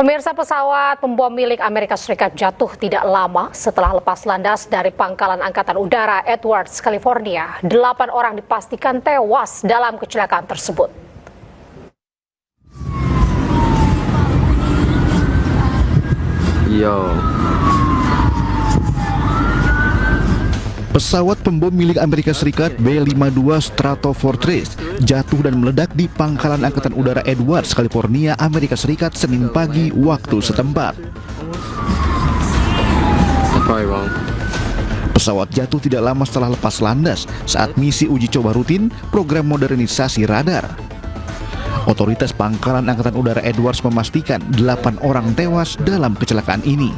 Pemirsa, pesawat pembom milik Amerika Serikat jatuh tidak lama setelah lepas landas dari Pangkalan Angkatan Udara Edwards, California. 8 orang dipastikan tewas dalam kecelakaan tersebut. Pesawat pembom milik Amerika Serikat B-52 Stratofortress jatuh dan meledak di Pangkalan Angkatan Udara Edwards, California, Amerika Serikat, Senin pagi waktu setempat. Pesawat jatuh tidak lama setelah lepas landas saat misi uji coba rutin program modernisasi radar. Otoritas Pangkalan Angkatan Udara Edwards memastikan 8 orang tewas dalam kecelakaan ini.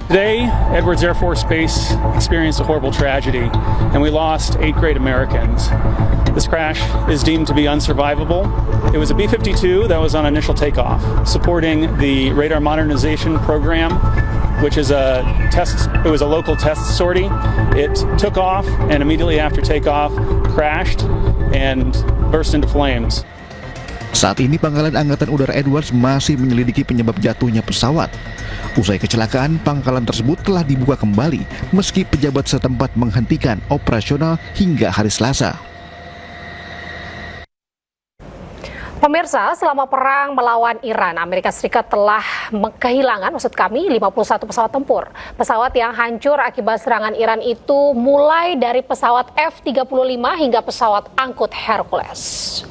Today, Edwards Air Force Base experienced a horrible tragedy, and we lost 8 great Americans. This crash is deemed to be unsurvivable. It was a B-52 that was on initial takeoff, supporting the radar modernization program, which is a local test sortie. It took off, and immediately after takeoff, crashed and burst into flames. Saat ini Pangkalan Angkatan Udara Edwards masih menyelidiki penyebab jatuhnya pesawat. Usai kecelakaan, pangkalan tersebut telah dibuka kembali meski pejabat setempat menghentikan operasional hingga hari Selasa. Pemirsa, selama perang melawan Iran, Amerika Serikat telah kehilangan 51 pesawat tempur. Pesawat yang hancur akibat serangan Iran itu mulai dari pesawat F-35 hingga pesawat angkut Hercules.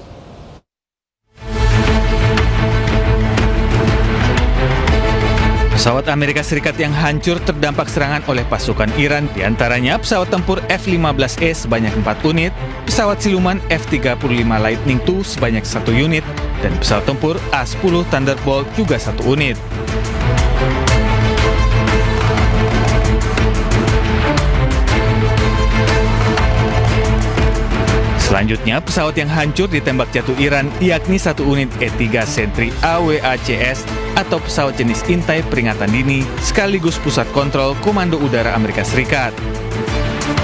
Pesawat Amerika Serikat yang hancur terdampak serangan oleh pasukan Iran, diantaranya pesawat tempur F-15E sebanyak 4 unit, pesawat siluman F-35 Lightning II sebanyak 1 unit, dan pesawat tempur A-10 Thunderbolt juga 1 unit. Selanjutnya, pesawat yang hancur ditembak jatuh Iran yakni 1 unit E-3 Sentry AWACS atau pesawat jenis intai peringatan dini sekaligus pusat kontrol Komando Udara Amerika Serikat.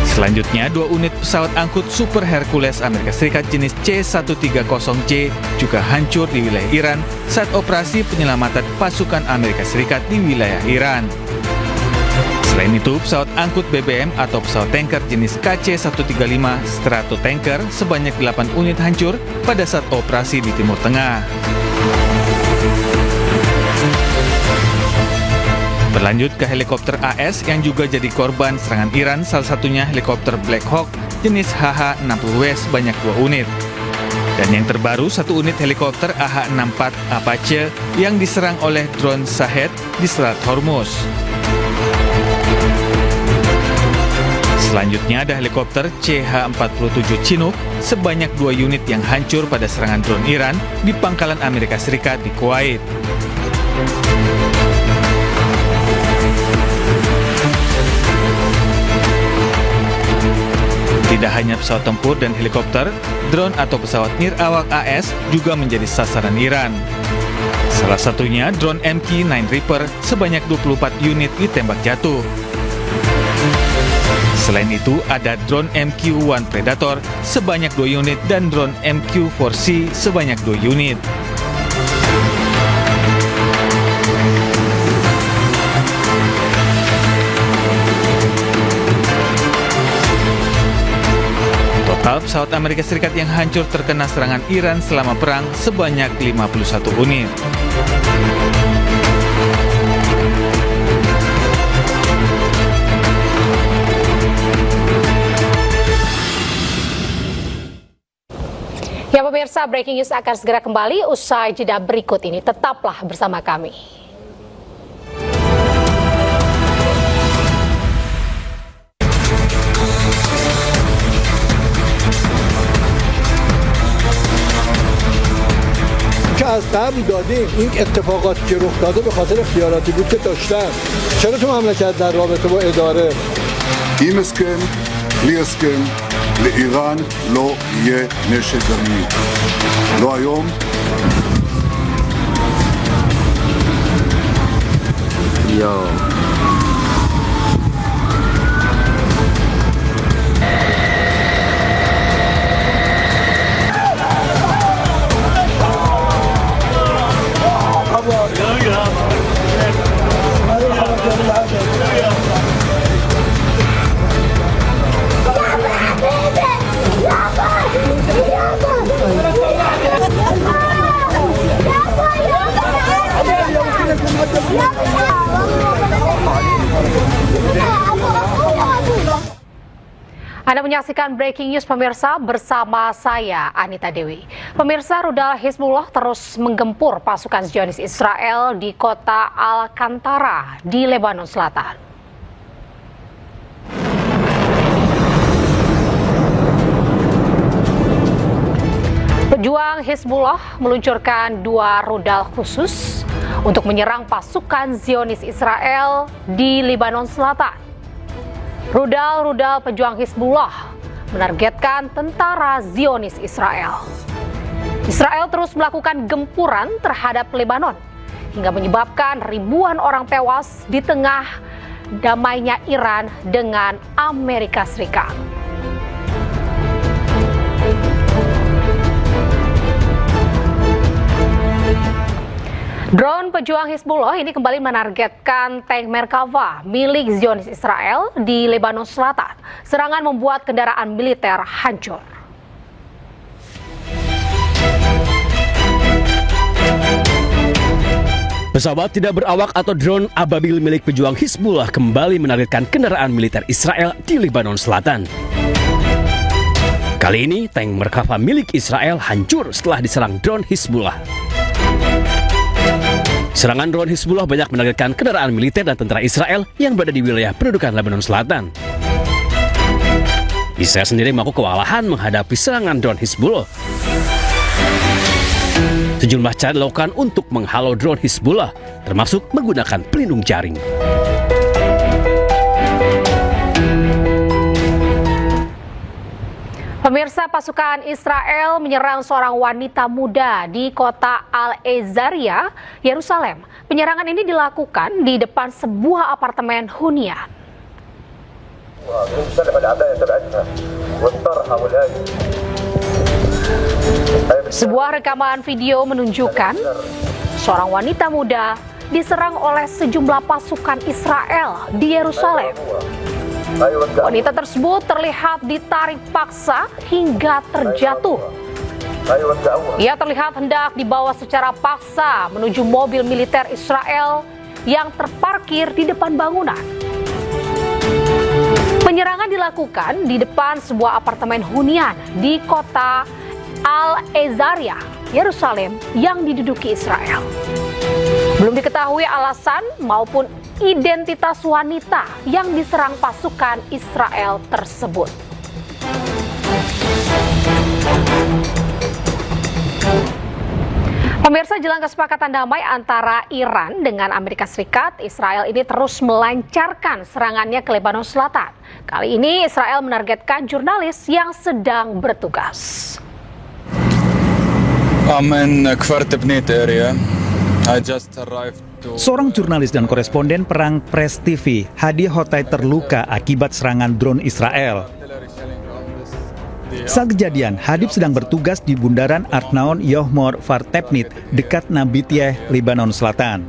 Selanjutnya, 2 unit pesawat angkut Super Hercules Amerika Serikat jenis C-130J juga hancur di wilayah Iran saat operasi penyelamatan pasukan Amerika Serikat di wilayah Iran. Selain itu, pesawat angkut BBM atau pesawat tanker jenis KC-135 Stratotanker sebanyak 8 unit hancur pada saat operasi di Timur Tengah. Berlanjut ke helikopter AS yang juga jadi korban serangan Iran, salah satunya helikopter Black Hawk jenis HH-60W sebanyak 2 unit. Dan yang terbaru, 1 unit helikopter AH-64 Apache yang diserang oleh drone Shahed di Selat Hormuz. Selanjutnya ada helikopter CH-47 Chinook sebanyak 2 unit yang hancur pada serangan drone Iran di Pangkalan Amerika Serikat di Kuwait. Tidak hanya pesawat tempur dan helikopter, drone atau pesawat nirawak AS juga menjadi sasaran Iran. Salah satunya drone MQ-9 Reaper sebanyak 24 unit ditembak jatuh. Selain itu, ada drone MQ-1 Predator sebanyak 2 unit dan drone MQ-4C sebanyak 2 unit. Total pesawat Amerika Serikat yang hancur terkena serangan Iran selama perang sebanyak 51 unit. Ya pemirsa, Breaking News akan segera kembali usai jeda berikut ini. Tetaplah bersama kami. که از قبل دادیم این اتفاقاتی که رخ داده به خاطر اختیاراتی بود که داشتن. چرا تو مملکت در رابطه با اداره עם הסכם, בלי הסכם, לאיראן לא יהיה נשק גרעיני. לא היום. بابا Anda menyaksikan Breaking News pemirsa bersama saya Anita Dewi. Pemirsa, rudal Hizbullah terus menggempur pasukan Zionis Israel di kota Al-Qantara di Lebanon Selatan. Pejuang Hizbullah meluncurkan 2 rudal khusus untuk menyerang pasukan Zionis Israel di Lebanon Selatan. Rudal-rudal pejuang Hizbullah menargetkan tentara Zionis Israel. Israel terus melakukan gempuran terhadap Lebanon hingga menyebabkan ribuan orang tewas di tengah damainya Iran dengan Amerika Serikat. Drone pejuang Hizbullah ini kembali menargetkan tank Merkava milik Zionis Israel di Lebanon Selatan. Serangan membuat kendaraan militer hancur. Pesawat tidak berawak atau drone ababil milik pejuang Hizbullah kembali menargetkan kendaraan militer Israel di Lebanon Selatan. Kali ini tank Merkava milik Israel hancur setelah diserang drone Hizbullah. Serangan drone Hizbullah banyak menargetkan kendaraan militer dan tentara Israel yang berada di wilayah pendudukan Lebanon Selatan. Israel sendiri mengaku kewalahan menghadapi serangan drone Hizbullah. Sejumlah cara dilakukan untuk menghalau drone Hizbullah, termasuk menggunakan pelindung jaring. Pemirsa, pasukan Israel menyerang seorang wanita muda di kota Al-Azariah, Yerusalem. Penyerangan ini dilakukan di depan sebuah apartemen hunian. Sebuah rekaman video menunjukkan seorang wanita muda diserang oleh sejumlah pasukan Israel di Yerusalem. Wanita tersebut terlihat ditarik paksa hingga terjatuh. Ia terlihat hendak dibawa secara paksa menuju mobil militer Israel yang terparkir di depan bangunan. Penyerangan dilakukan di depan sebuah apartemen hunian di kota Al-Azariah, Yerusalem yang diduduki Israel. Belum diketahui alasan maupun identitas wanita yang diserang pasukan Israel tersebut. Pemirsa, jelang kesepakatan damai antara Iran dengan Amerika Serikat, Israel ini terus melancarkan serangannya ke Lebanon Selatan. Kali ini Israel menargetkan jurnalis yang sedang bertugas. I'm in Kfar Tibnit area. I just arrived to... Seorang jurnalis dan koresponden perang Press TV, Hadi Hotai, terluka akibat serangan drone Israel. Saat kejadian, Hadib sedang bertugas di bundaran Arnaon Yohmor Fartepnit dekat Nabitieh, Lebanon Selatan.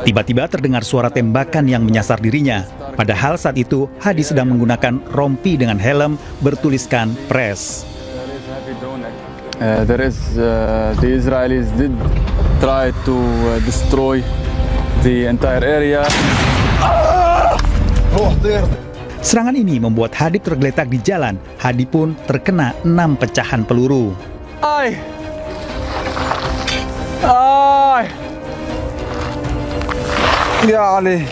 Tiba-tiba terdengar suara tembakan yang menyasar dirinya. Padahal saat itu Hadi sedang menggunakan rompi dengan helm bertuliskan Press. The Israelis did try to destroy the entire area. Serangan ini membuat Hadi tergeletak di jalan. Hadi pun terkena 6 pecahan peluru. Ay! Ya Ali!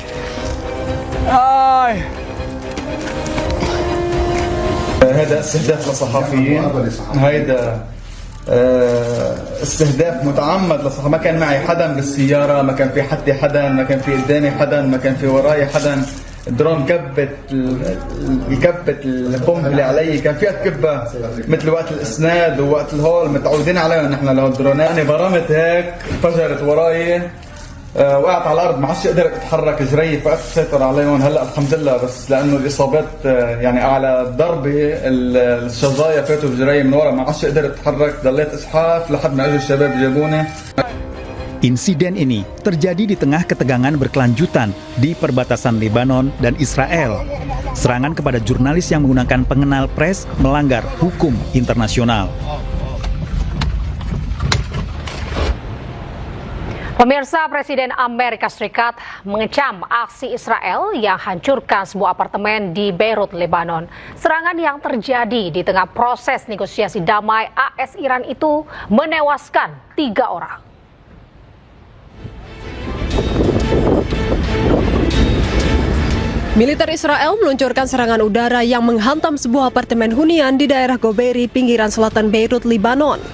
هذا استهداف للصحفيين هيدا استهداف متعمد للصحفيين. ما كان معي حدا بالسيارة، ما كان في حدي حدا، ما كان في قدامي حدا، ما كان في وراي حدا. الدرون كبت القنبلة علي، كان فيها تكبها مثل وقت الاسناد ووقت الهول متعودين عليها نحن لو الدرونات. انا برمت هيك انفجرت وراي، وقعت على الارض، ما عادش قدرت اتحرك جري، فقدت السيطرة عليهم. هلا الحمد لله، بس لانه الاصابات يعني على ضربة الشظايا فاتوا بجري من ورا، ما عادش قدرت اتحرك، ضليت اسحاف لحد ما اجوا الشباب جابوني. Insiden ini terjadi di tengah ketegangan berkelanjutan di perbatasan Lebanon dan Israel. Serangan kepada jurnalis yang menggunakan pengenal Press melanggar hukum internasional. Pemirsa, Presiden Amerika Serikat mengecam aksi Israel yang hancurkan sebuah apartemen di Beirut, Lebanon. Serangan yang terjadi di tengah proses negosiasi damai AS Iran itu menewaskan 3 orang. Militer Israel meluncurkan serangan udara yang menghantam sebuah apartemen hunian di daerah Goberi, pinggiran selatan Beirut, Lebanon.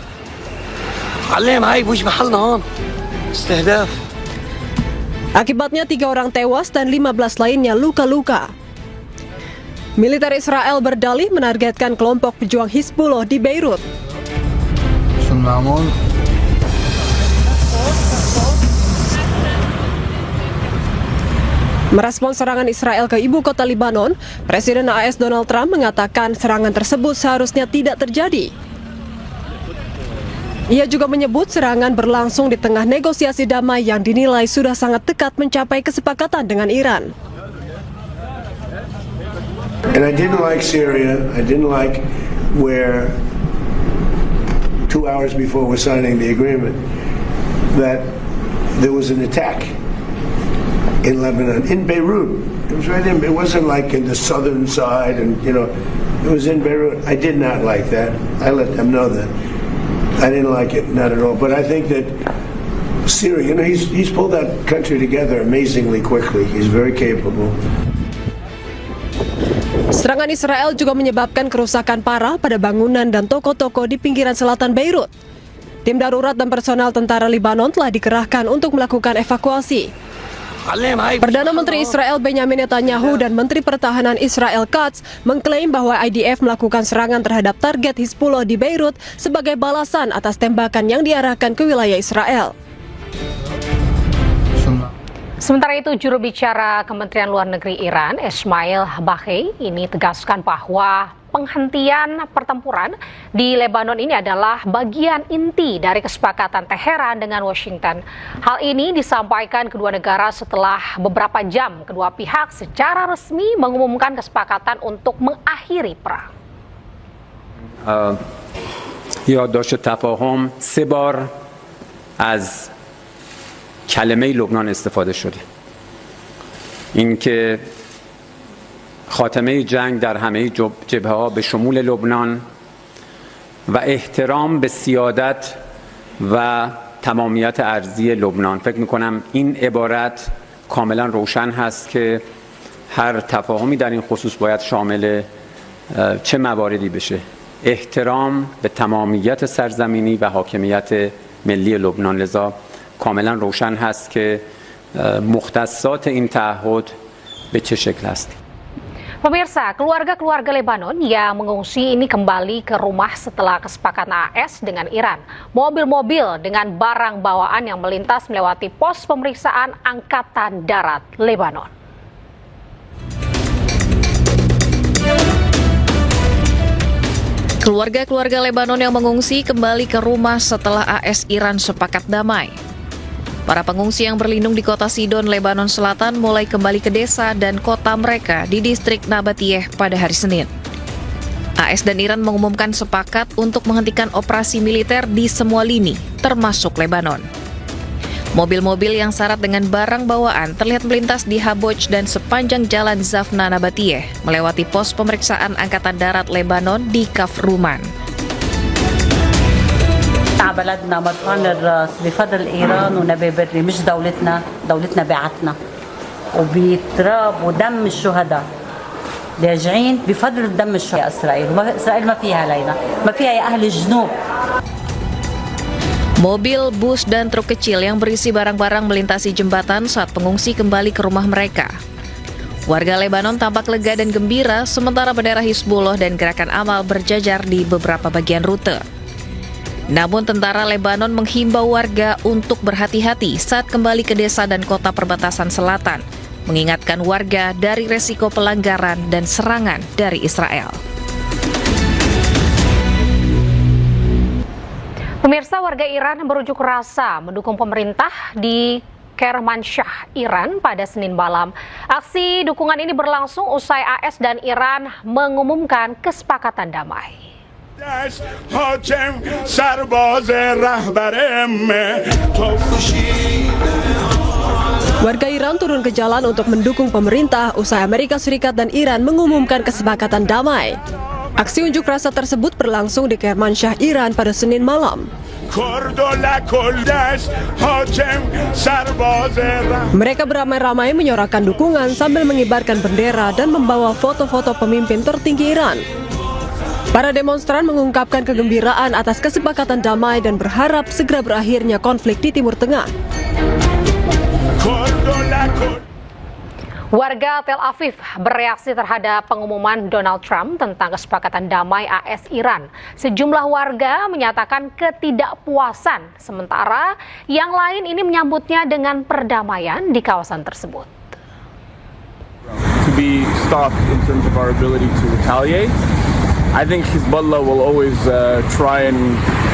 Akibatnya 3 orang tewas dan 15 lainnya luka-luka. Militer Israel berdalih menargetkan kelompok pejuang Hizbullah di Beirut. Merespons serangan Israel ke ibu kota Lebanon, Presiden AS Donald Trump mengatakan serangan tersebut seharusnya tidak terjadi. Ia juga menyebut serangan berlangsung di tengah negosiasi damai yang dinilai sudah sangat dekat mencapai kesepakatan dengan Iran. And I didn't like Syria. I didn't like where 2 hours before we're signing the agreement that there was an attack in Lebanon, in Beirut. It was right in. It wasn't like in the southern side, and it was in Beirut. I did not like that. I let them know that. I didn't like it, not at all. But I think that Syria, he's pulled that country together amazingly quickly. He's very capable. Serangan Israel juga menyebabkan kerusakan parah pada bangunan dan toko-toko di pinggiran selatan Beirut. Tim darurat dan personal tentara Lebanon telah dikerahkan untuk melakukan evakuasi. Perdana Menteri Israel Benjamin Netanyahu dan Menteri Pertahanan Israel Katz mengklaim bahwa IDF melakukan serangan terhadap target Hizbullah di Beirut sebagai balasan atas tembakan yang diarahkan ke wilayah Israel. Sementara itu, juru bicara Kementerian Luar Negeri Iran, Ismail Baghei, ini tegaskan bahwa penghentian pertempuran di Lebanon ini adalah bagian inti dari kesepakatan Teheran dengan Washington. Hal ini disampaikan kedua negara setelah beberapa jam kedua pihak secara resmi mengumumkan kesepakatan untuk mengakhiri perang. یادداشت تفاهم 3 بار از کلمه لبنان استفاده شده. اینکه خاتمه جنگ در همه جبهه‌ها به شمول لبنان و احترام به سیادت و تمامیت ارضی لبنان. فکر می‌کنم این عبارت کاملا روشن هست که هر تفاهمی در این خصوص باید شامل چه مواردی بشه. احترام به تمامیت سرزمینی و حاکمیت ملی لبنان. لذا کاملا روشن هست که مختصات این تعهد به چه شکل است. Pemirsa, keluarga-keluarga Lebanon yang mengungsi ini kembali ke rumah setelah kesepakatan AS dengan Iran. Mobil-mobil dengan barang bawaan yang melintas melewati pos pemeriksaan Angkatan Darat Lebanon. Keluarga-keluarga Lebanon yang mengungsi kembali ke rumah setelah AS Iran sepakat damai. Para pengungsi yang berlindung di kota Sidon, Lebanon Selatan mulai kembali ke desa dan kota mereka di distrik Nabatiyeh pada hari Senin. AS dan Iran mengumumkan sepakat untuk menghentikan operasi militer di semua lini, termasuk Lebanon. Mobil-mobil yang syarat dengan barang bawaan terlihat melintas di Haboj dan sepanjang jalan Zafna Nabatiyeh, melewati pos pemeriksaan Angkatan Darat Lebanon di Kafruman. بلدنا مرفوعنا الراس بفضل ايران ونبي بري مش دولتنا بعتنا وبتراب ودم الشهداء راجعين بفضل دم الشهداء. اسرائيل ما فيها علينا ما فيها يا اهل الجنوب. Mobil, bus, dan truk kecil yang berisi barang-barang melintasi jembatan saat pengungsi kembali ke rumah mereka. Warga Lebanon tampak lega dan gembira sementara bendera Hizbullah dan Gerakan Amal berjajar di beberapa bagian rute. Namun tentara Lebanon menghimbau warga untuk berhati-hati saat kembali ke desa dan kota perbatasan selatan, mengingatkan warga dari resiko pelanggaran dan serangan dari Israel. Pemirsa, warga Iran berunjuk rasa mendukung pemerintah di Kermanshah, Iran pada Senin malam. Aksi dukungan ini berlangsung usai AS dan Iran mengumumkan kesepakatan damai. Warga Iran turun ke jalan untuk mendukung pemerintah usai Amerika Serikat dan Iran mengumumkan kesepakatan damai. Aksi unjuk rasa tersebut berlangsung di Kermanshah, Iran pada Senin malam. Mereka beramai-ramai menyorakan dukungan sambil mengibarkan bendera dan membawa foto-foto pemimpin tertinggi Iran. Para demonstran mengungkapkan kegembiraan atas kesepakatan damai dan berharap segera berakhirnya konflik di Timur Tengah. Warga Tel Aviv bereaksi terhadap pengumuman Donald Trump tentang kesepakatan damai AS Iran. Sejumlah warga menyatakan ketidakpuasan, sementara yang lain ini menyambutnya dengan perdamaian di kawasan tersebut. To be stopped in terms of our ability to retaliate. I think Hezbollah will always try and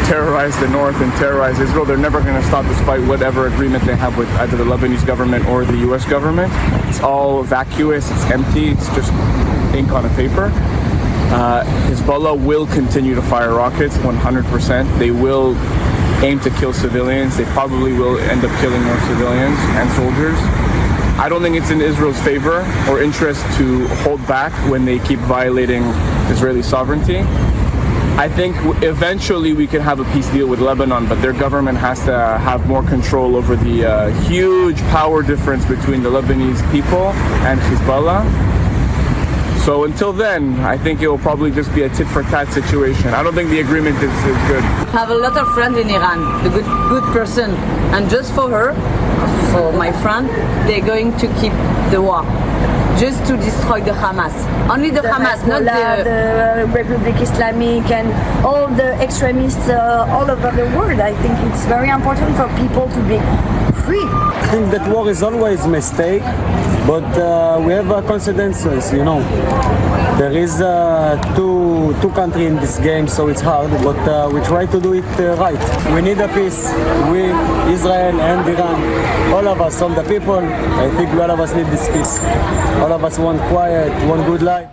terrorize the north and terrorize Israel. They're never going to stop despite whatever agreement they have with either the Lebanese government or the US government. It's all vacuous, it's empty, it's just ink on a paper. Hezbollah will continue to fire rockets 100%. They will aim to kill civilians. They probably will end up killing more civilians and soldiers. I don't think it's in Israel's favor or interest to hold back when they keep violating Israeli sovereignty. I think eventually we can have a peace deal with Lebanon, but their government has to have more control over the huge power difference between the Lebanese people and Hezbollah. So until then, I think it will probably just be a tit-for-tat situation. I don't think the agreement is good. I have a lot of friends in Iran, the good person, and just for her, for my friend, they're going to keep the war, just to destroy the Hamas. Only the Hamas, not the Republic Islamic and all the extremists all over the world. I think it's very important for people to be free. I think that war is always a mistake, but we have consequences, you know. There is two countries in this game, so it's hard, but we try to do it right. We need a peace. We, Israel and Iran, all of us, all the people, I think all of us need this peace. All of us want quiet, want good life.